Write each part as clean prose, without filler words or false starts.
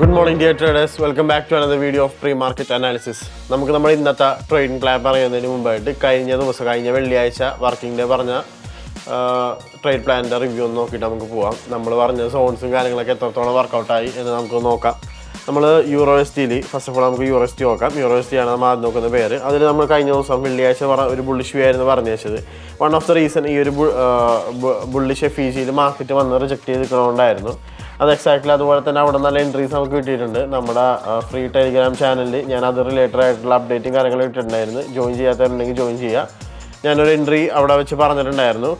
Good morning dear traders, welcome back to another video of pre-market analysis. നമുക്ക് നമ്മുടെ ഇന്നത്തെ trading plan പറയുന്നതിന് മുമ്പായിട്ട് കഴിഞ്ഞ വെള്ളിയാഴ്ച വർക്കിംഗ് ഡേ പറഞ്ഞ ട്രേഡ് പ്ലാനിൻ്റെ റിവ്യൂ ഒന്ന് നോക്കിയിട്ട് നമുക്ക് പോകാം. നമ്മൾ പറഞ്ഞ സോൺസും കാര്യങ്ങളൊക്കെ എത്രത്തോളം വർക്കൗട്ടായി എന്ന് നമുക്ക് നോക്കാം. നമ്മൾ യൂറോഎസ്റ്റിയിൽ ഫസ്റ്റ് ഓഫ് ഓൾ നമുക്ക് യൂറോഎസ്റ്റി നോക്കാം. യൂറോഎസ്റ്റി ആണ് നമ്മൾ ആദ്യം നോക്കുന്ന പേര്. അതിൽ നമ്മൾ കഴിഞ്ഞ ദിവസം വെള്ളിയാഴ്ച ഒരു ബുള്ളിഷ് വ്യൂ ആയിരുന്നു പറഞ്ഞു വെച്ചത്. വൺ ഓഫ് ദ റീസൺ ഈ ഒരു ബുള്ളിഷ് എഫിജിയിൽ മാർക്കറ്റ് വന്ന് റിജക്ട് ചെയ്തിരിക്കണോണ്ടായിരുന്നു. അത് എക്സാക്ട്ലി അതുപോലെ തന്നെ അവിടെ നല്ല എൻട്രീസ് നമുക്ക് കിട്ടിയിട്ടുണ്ട്. നമ്മുടെ ഫ്രീ ടെലിഗ്രാം ചാനലിൽ ഞാൻ അത് റിലേറ്റഡ് ആയിട്ടുള്ള അപ്ഡേറ്റും കാര്യങ്ങളും ഇട്ടിട്ടുണ്ടായിരുന്നു. ജോയിൻ ചെയ്യാത്തവരുണ്ടെങ്കിൽ ജോയിൻ ചെയ്യുക. ഞാനൊരു എൻട്രി അവിടെ വെച്ച് പറഞ്ഞിട്ടുണ്ടായിരുന്നു.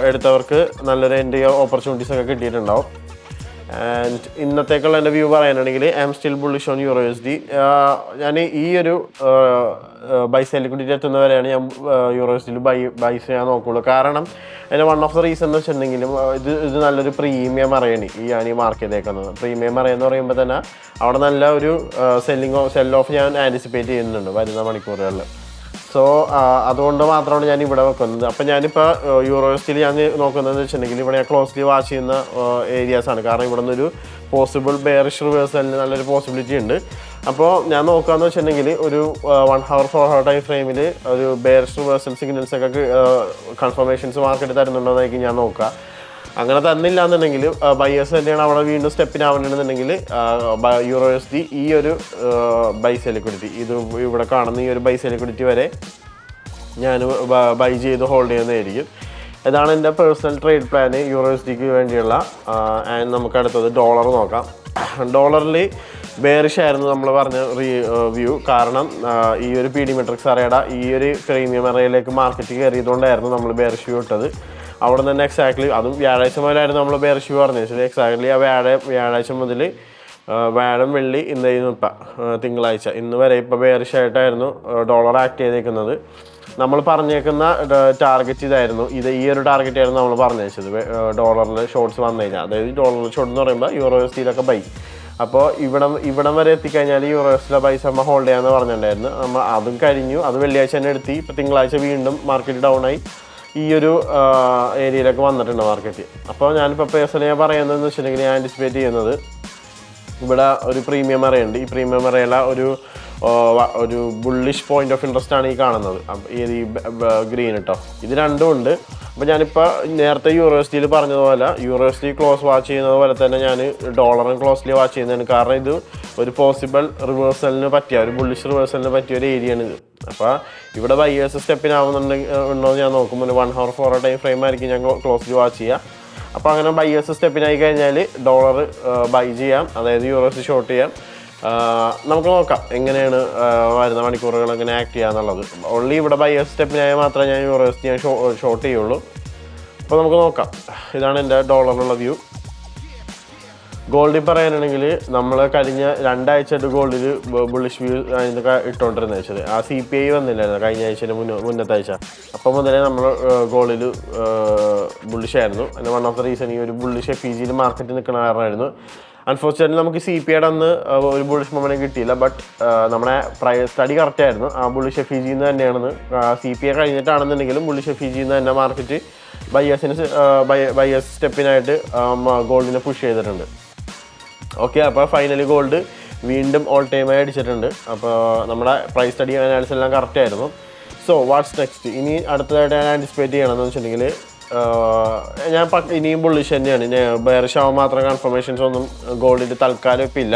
എടുത്തവർക്ക് നല്ലൊരു എൻട്രി ഓപ്പർച്യൂണിറ്റീസ് ഒക്കെ കിട്ടിയിട്ടുണ്ടാവും. ആൻഡ് ഇന്നത്തേക്കുള്ള എൻ്റെ വ്യൂ പറയാനാണെങ്കിൽ I am still bullish on USD. ഞാൻ ഈ ഒരു ബൈസ് ലിക്വിഡിറ്റി എത്തുന്നവരെയാണ് ഞാൻ USDയിൽ ബൈസ് ചെയ്യാൻ നോക്കുള്ളൂ. കാരണം അതിൻ്റെ വൺ ഓഫ് ദ റീസൺ എന്ന് വെച്ചിട്ടുണ്ടെങ്കിലും ഇത് നല്ലൊരു പ്രീമിയം അറിയണി ഈ മാർക്ക് ചെയ്തേക്കുന്നത്. പ്രീമിയം അറിയെന്ന് പറയുമ്പോൾ തന്നെ അവിടെ നല്ല ഒരു സെൽ ഓഫ് ഞാൻ ആൻറ്റിസിപ്പേറ്റ് ചെയ്യുന്നുണ്ട് വരുന്ന മണിക്കൂറുകളിൽ. സോ അതുകൊണ്ട് മാത്രമാണ് ഞാൻ ഇവിടെ വെക്കുന്നത്. അപ്പോൾ ഞാനിപ്പോൾ USDയിൽ ഞാൻ നോക്കുന്നതെന്ന് വെച്ചിട്ടുണ്ടെങ്കിൽ ഇവിടെ ഞാൻ ക്ലോസ്ലി വാച്ച് ചെയ്യുന്ന ഏരിയാസാണ്. കാരണം ഇവിടെ നിന്നൊരു പോസിബിൾ ബെയറിഷ് റിവേഴ്സലിന് നല്ലൊരു പോസിബിലിറ്റി ഉണ്ട്. അപ്പോൾ ഞാൻ നോക്കുകയെന്ന് വെച്ചിട്ടുണ്ടെങ്കിൽ ഒരു 1 hour 4 hour ടൈം ഫ്രെയിമിൽ ഒരു ബെയറിഷ് റിവേഴ്സൽ സിഗ്നൽസൊക്കെ കൺഫർമേഷൻസ് മാർക്കറ്റ് തരുന്നുണ്ടോയെന്നായിരിക്കും ഞാൻ നോക്കുക. അങ്ങനെ തന്നില്ല എന്നുണ്ടെങ്കിൽ ബയേഴ്സ് തന്നെയാണ് അവിടെ വീണ്ടും സ്റ്റെപ്പിനാവുന്നുണ്ടെന്നുണ്ടെങ്കിൽ USD ഈ ഒരു ബൈസ് ലിക്വിഡിറ്റി ഇവിടെ കാണുന്ന ഈ ഒരു ബൈസ് ലിക്വിഡിറ്റി വരെ ഞാൻ ബൈ ചെയ്ത് ഹോൾഡ് ചെയ്യുന്നതായിരിക്കും. ഇതാണ് എൻ്റെ പേഴ്സണൽ ട്രേഡ് പ്ലാന് USDക്ക് വേണ്ടിയുള്ള. ആൻഡ് നമുക്ക് അടുത്തത് ഡോളർ നോക്കാം. ഡോളറിൽ ബെയറിഷ് ആയിരുന്നു നമ്മൾ പറഞ്ഞ വ്യൂ. കാരണം ഈ ഒരു PD മെട്രിക്സ് അറയുടെ ഈ ഒരു പ്രീമിയം അറയിലേക്ക് മാർക്കറ്റ് കയറിയതുകൊണ്ടായിരുന്നു നമ്മൾ ബെയറിഷ് വ്യൂ ഇട്ടത്. അവിടെ നിന്ന് തന്നെ എക്സാക്ട്ലി അതും വ്യാഴാഴ്ച മുതലായിരുന്നു നമ്മൾ ബെയറിഷ് വ്യൂ പറഞ്ഞു വെച്ചത്. എക്സാക്ട്ലി ആ വ്യാഴാഴ്ച മുതൽ വ്യാഴം വെള്ളി ഇന്നായിരുന്നു തിങ്കളാഴ്ച ഇന്ന് വരെ ഇപ്പോൾ ബെയറിഷ് ആയിട്ടായിരുന്നു ഡോളർ ആക്ട് ചെയ്തേക്കുന്നത്. നമ്മൾ പറഞ്ഞേക്കുന്ന ടാർഗറ്റ് ഇതായിരുന്നു. ഈ ഒരു ടാർഗറ്റ് ആയിരുന്നു നമ്മൾ പറഞ്ഞു വെച്ചത്. ഡോളറിൽ ഷോർട്ട്സ് വന്നു കഴിഞ്ഞാൽ, അതായത് ഡോളറിൽ ഷോർട്ട് എന്ന് പറയുമ്പോൾ USDയിലൊക്കെ ബൈ. അപ്പോൾ ഇവിടം വരെ എത്തിക്കഴിഞ്ഞാൽ USDയിലെ പൈസ നമ്മൾ ഹോൾഡ് ചെയ്യാമെന്ന് പറഞ്ഞിട്ടുണ്ടായിരുന്നു. നമ്മൾ അതും കഴിഞ്ഞു. അത് വെള്ളിയാഴ്ച തന്നെ എടുത്തി. ഇപ്പോൾ തിങ്കളാഴ്ച വീണ്ടും മാർക്കറ്റ് ഡൗൺ ആയി ഈ ഒരു ഏരിയയിലൊക്കെ വന്നിട്ടുണ്ട് മാർക്കറ്റ്. അപ്പോൾ ഞാനിപ്പോൾ പേഴ്സണലി ഞാൻ പറയുന്നതെന്ന് വെച്ചിട്ടുണ്ടെങ്കിൽ ഞാൻ ആൻറ്റിസിപ്പേറ്റ് ചെയ്യുന്നത് ഇവിടെ ഒരു പ്രീമിയം അറയുണ്ട്. ഈ പ്രീമിയം അറയിലെ ഒരു ബുള്ളിഷ് പോയിന്റ് ഓഫ് ഇൻട്രസ്റ്റ് ആണ് ഈ കാണുന്നത്. ഈ ഗ്രീൻ കേട്ടോ, ഇത് രണ്ടും ഉണ്ട്. അപ്പോൾ ഞാനിപ്പോൾ നേരത്തെ USDയിൽ പറഞ്ഞതുപോലെ USD ക്ലോസ് വാച്ച് ചെയ്യുന്നത് പോലെ തന്നെ ഞാൻ ഡോളറും ക്ലോസ്ലി വാച്ച് ചെയ്യുന്നതാണ്. കാരണം ഇത് ഒരു പോസിബിൾ റിവേഴ്സലിന് പറ്റിയ ഒരു ബുള്ളിഷ് റിവേഴ്സലിന് പറ്റിയ ഒരു ഏരിയയാണ് ഇത്. അപ്പോൾ ഇവിടെ ബയേഴ്സ് സ്റ്റെപ്പിനാവുന്നുണ്ടോ ഞാൻ നോക്കുമ്പോൾ 1 hour 4 hour ടൈം ഫ്രെയിം ആയിരിക്കും ഞാൻ ക്ലോസ്ലി വാച്ച് ചെയ്യുക. അപ്പോൾ അങ്ങനെ ബയേഴ്സ് സ്റ്റെപ്പിനായി കഴിഞ്ഞാൽ ഡോളർ ബൈ ചെയ്യാം, അതായത് USD ഷോർട്ട് ചെയ്യാം. നമുക്ക് നോക്കാം എങ്ങനെയാണ് വരുന്ന മണിക്കൂറുകൾ എങ്ങനെ ആക്ട് ചെയ്യുക എന്നുള്ളത്. ഓൺലി ഇവിടെ ബയേഴ്സ് സ്റ്റെപ്പിനായി മാത്രമേ ഞാൻ USD ഷോർട്ട് ചെയ്യുള്ളൂ. അപ്പോൾ നമുക്ക് നോക്കാം. ഇതാണ് എൻ്റെ ഡോളറിലുള്ള വ്യൂ. ഗോൾഡിൽ പറയാനാണെങ്കിൽ നമ്മൾ കഴിഞ്ഞ 2 ആഴ്ചയായിട്ട് ഗോൾഡിൽ ബുള്ളിഷ് വ്യൂ ഇതൊക്കെ ഇട്ടുകൊണ്ടിരുന്നത് വെച്ചത്. ആ CPI വന്നില്ലായിരുന്നു കഴിഞ്ഞ ആഴ്ചയുടെ മുന്നത്തെ ആഴ്ച. അപ്പോൾ മുതലേ നമ്മൾ ഗോൾഡിൽ ബുള്ളിഷ് ആയിരുന്നു. അതിന് വൺ ഓഫ് ദ റീസൺ ഈ ഒരു ബുള്ളിഷ് FEGയിൽ മാർക്കറ്റ് നിൽക്കുന്ന കാരണമായിരുന്നു. അൺഫോർച്യുനേറ്റ്ലി നമുക്ക് CPIയുടെ അന്ന് ഒരു ബുള്ളിഷ് മൊമെൻറ്റ് കിട്ടിയില്ല. ബട്ട് നമ്മുടെ സ്റ്റഡി കറക്റ്റ് ആയിരുന്നു. ആ ബുള്ളിഷ് FEGയിൽ നിന്ന് തന്നെയാണെന്ന്. CPI കഴിഞ്ഞിട്ടാണെന്നുണ്ടെങ്കിലും ബുള്ളിഷ് FEGയിൽ നിന്ന് തന്നെ മാർക്കറ്റ് ബയേഴ്സ് സ്റ്റെപ്പിനായിട്ട് ഗോൾഡിനെ പുഷ് ചെയ്തിട്ടുണ്ട്. ഓക്കെ, അപ്പോൾ ഫൈനലി ഗോൾഡ് വീണ്ടും ഓൾ ടൈമായി അടിച്ചിട്ടുണ്ട്. അപ്പോൾ നമ്മുടെ പ്രൈസ് സ്റ്റഡി അനാലിസിസ് എല്ലാം കറക്റ്റ് ആയിരുന്നു. So what's next? ഇനി അടുത്തതായിട്ട് ഞാൻ ആൻറ്റിസിപ്പേറ്റ് ചെയ്യണമെന്ന് വെച്ചിട്ടുണ്ടെങ്കിൽ ഞാൻ ഇനിയും ബുള്ളിഷ് തന്നെയാണ്. ബെയറിഷ് ആവാൻ മാത്രം കൺഫർമേഷൻസ് ഒന്നും ഗോൾഡിൽ തൽക്കാലം ഇപ്പം ഇല്ല.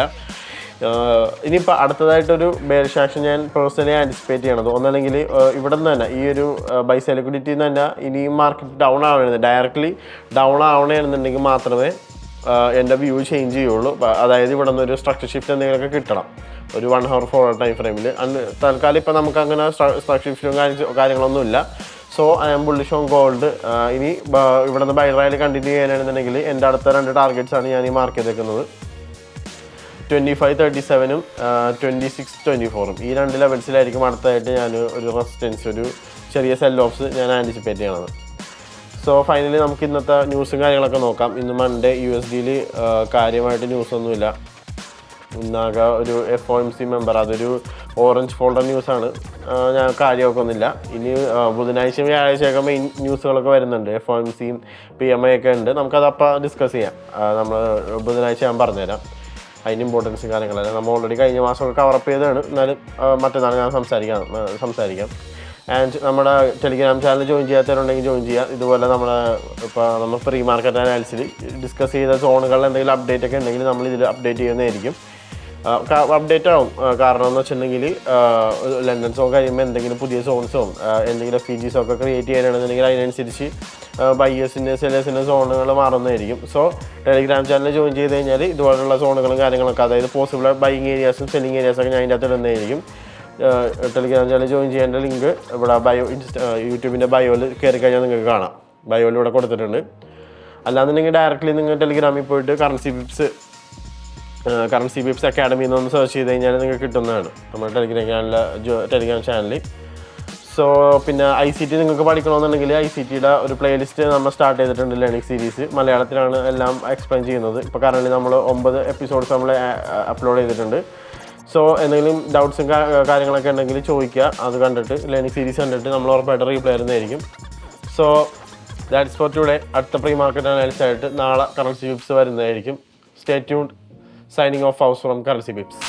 ഇനിയിപ്പോൾ അടുത്തതായിട്ടൊരു ബെയറിഷ് ആക്ഷൻ ഞാൻ പേഴ്സണലി ആൻറ്റിസിപ്പേറ്റ് ചെയ്യണത് ഒന്നല്ലെങ്കിൽ ഇവിടെ നിന്ന് തന്നെ ഈ ഒരു ബൈസ് ലിക്വിഡിറ്റിയിൽ നിന്ന് തന്നെ ഇനിയും മാർക്കറ്റ് ഡൗൺ ആവണമെന്ന് ഡയറക്റ്റ്ലി ഡൗൺ ആവണമെന്നുണ്ടെങ്കിൽ മാത്രമേ എൻ്റെ വ്യൂ ചേഞ്ച് ചെയ്യുള്ളൂ. അതായത് ഇവിടെ നിന്ന് ഒരു സ്ട്രക്ചർ ഷിഫ്റ്റ് എന്തെങ്കിലുമൊക്കെ കിട്ടണം ഒരു 1 hour 4 hour ടൈം ഫ്രെയിമിൽ. തൽക്കാലം ഇപ്പോൾ നമുക്ക് അങ്ങനെ സ്ട്രക്ചർ ഷിഫ്റ്റും കാര്യങ്ങളൊന്നുമില്ല. So I am bullish on gold. ഇനി ഇവിടെ നിന്ന് ബൈ റൈൽ കണ്ടിന്യൂ ചെയ്യാനാണെന്നുണ്ടെങ്കിൽ എൻ്റെ അടുത്ത 2 ടാർഗറ്റ്സാണ് ഞാൻ ഈ മാർക്ക് ചെയ്തേക്കുന്നത്. 25.37 26.24 ഈ 2 ലെവൽസിലായിരിക്കും അടുത്തായിട്ട് ഞാൻ ഒരു റെസിസ്റ്റൻസ്, ഒരു ചെറിയ സെൽ ഓഫ്സ് ഞാൻ ആൻറ്റിസിപ്പേറ്റ് ചെയ്യണത്. സോ ഫൈനലി നമുക്ക് ഇന്നത്തെ ന്യൂസും കാര്യങ്ങളൊക്കെ നോക്കാം. ഇന്ന് മൺഡേ USDയിൽ കാര്യമായിട്ട് ന്യൂസൊന്നുമില്ല. ഇന്നാകെ ഒരു FOMC മെമ്പർ, അതൊരു ഓറഞ്ച് ഫോൾഡർ ന്യൂസാണ്. ഞാൻ കാര്യമൊക്കെ ഒന്നുമില്ല. ഇനി ബുധനാഴ്ച വ്യാഴാഴ്ചയൊക്കെ മെയിൻ ന്യൂസുകളൊക്കെ വരുന്നുണ്ട്. FOMCയും PMI ഒക്കെ ഉണ്ട്. നമുക്കത് അപ്പോൾ ഡിസ്കസ് ചെയ്യാം. നമ്മൾ ബുധനാഴ്ച ഞാൻ പറഞ്ഞുതരാം. അതിൻ്റെ ഇമ്പോർട്ടൻസും കാര്യങ്ങളെല്ലാം നമ്മൾ ഓൾറെഡി കഴിഞ്ഞ മാസമൊക്കെ കവറപ്പ് ചെയ്തതാണ്. എന്നാലും മറ്റന്നാൾ ഞാൻ സംസാരിക്കാം. ആൻഡ് നമ്മുടെ ടെലിഗ്രാം ചാനൽ ജോയിൻ ചെയ്യാത്തവരുണ്ടെങ്കിൽ ജോയിൻ ചെയ്യാം. ഇതുപോലെ നമ്മൾ പ്രീ മാർക്കറ്റ് അനാലിസിൽ ഡിസ്കസ് ചെയ്ത സോണുകളിൽ എന്തെങ്കിലും അപ്ഡേറ്റ് ഒക്കെ ഉണ്ടെങ്കിൽ നമ്മൾ ഇതിൽ അപ്ഡേറ്റ് ചെയ്യുന്നതായിരിക്കും. അപ്ഡേറ്റ് ആവും. കാരണം എന്ന് വെച്ചിട്ടുണ്ടെങ്കിൽ ലണ്ടൻ സോൺ കഴിയുമ്പോൾ എന്തെങ്കിലും പുതിയ സോൺസോ എന്തെങ്കിലും FEGs ഒക്കെ ക്രിയേറ്റ് ചെയ്യാനാണെന്നുണ്ടെങ്കിൽ അതിനനുസരിച്ച് ബയേഴ്സിൻ്റെ സെല്ലേഴ്സിൻ്റെ സോണുകൾ മാറുന്നതായിരിക്കും. സോ ടെലിഗ്രാം ചാനൽ ജോയിൻ ചെയ്ത് കഴിഞ്ഞാൽ ഇതുപോലുള്ള സോണുകളും കാര്യങ്ങളൊക്കെ, അതായത് പോസിബിൾ ബൈയിങ് ഏരിയാസും സെല്ലിങ് ഏരിയാസൊക്കെ ഞാൻ അതിൻ്റെ അകത്ത് ഇടുന്നതായിരിക്കും. ടെലിഗ്രാം ചാനൽ ജോയിൻ ചെയ്യേണ്ട ലിങ്ക് ഇവിടെ യൂട്യൂബിൻ്റെ ബയോയിൽ കയറി കഴിഞ്ഞാൽ നിങ്ങൾക്ക് കാണാം. ബയോയിൽ ഇവിടെ കൊടുത്തിട്ടുണ്ട്. അല്ലാന്നുണ്ടെങ്കിൽ ഡയറക്റ്റ്ലി നിങ്ങൾ ടെലിഗ്രാമിൽ പോയിട്ട് കറൻസി ബിപ്സ് അക്കാഡമി എന്നൊന്ന് സെർച്ച് ചെയ്ത് കഴിഞ്ഞാൽ നിങ്ങൾക്ക് കിട്ടുന്നതാണ് നമ്മുടെ ടെലിഗ്രാം ചാനലിൽ. സോ പിന്നെ ICT നിങ്ങൾക്ക് പഠിക്കണമെന്നുണ്ടെങ്കിൽ ICTയുടെ ഒരു പ്ലേലിസ്റ്റ് നമ്മൾ സ്റ്റാർട്ട് ചെയ്തിട്ടുണ്ട്. ലേണിംഗ് സീരീസ് മലയാളത്തിലാണ് എല്ലാം എക്സ്പ്ലെയിൻ ചെയ്യുന്നത്. ഇപ്പോൾ കറൻറ്റ്ലി നമ്മൾ 9 എപ്പിസോഡ്സ് നമ്മൾ അപ്ലോഡ് ചെയ്തിട്ടുണ്ട്. സോ എന്തെങ്കിലും ഡൗട്ട്സും കാര്യങ്ങളൊക്കെ ഉണ്ടെങ്കിൽ ചോദിക്കുക. അത് കണ്ടിട്ട് ലേണിംഗ് സീരീസ് കണ്ടിട്ട് നമ്മൾ ഉറപ്പായിട്ട് റീപ്ലൈ ചെയ്യുന്നതായിരിക്കും. So that's for today. അടുത്ത പ്രീ മാർക്കറ്റ് അനാലിസിസ് ആയിട്ട് നാളെ കറൻസി ബിപ്സ് വരുന്നതായിരിക്കും. Stay tuned. Signing off house from Currency ബിപ്സ്.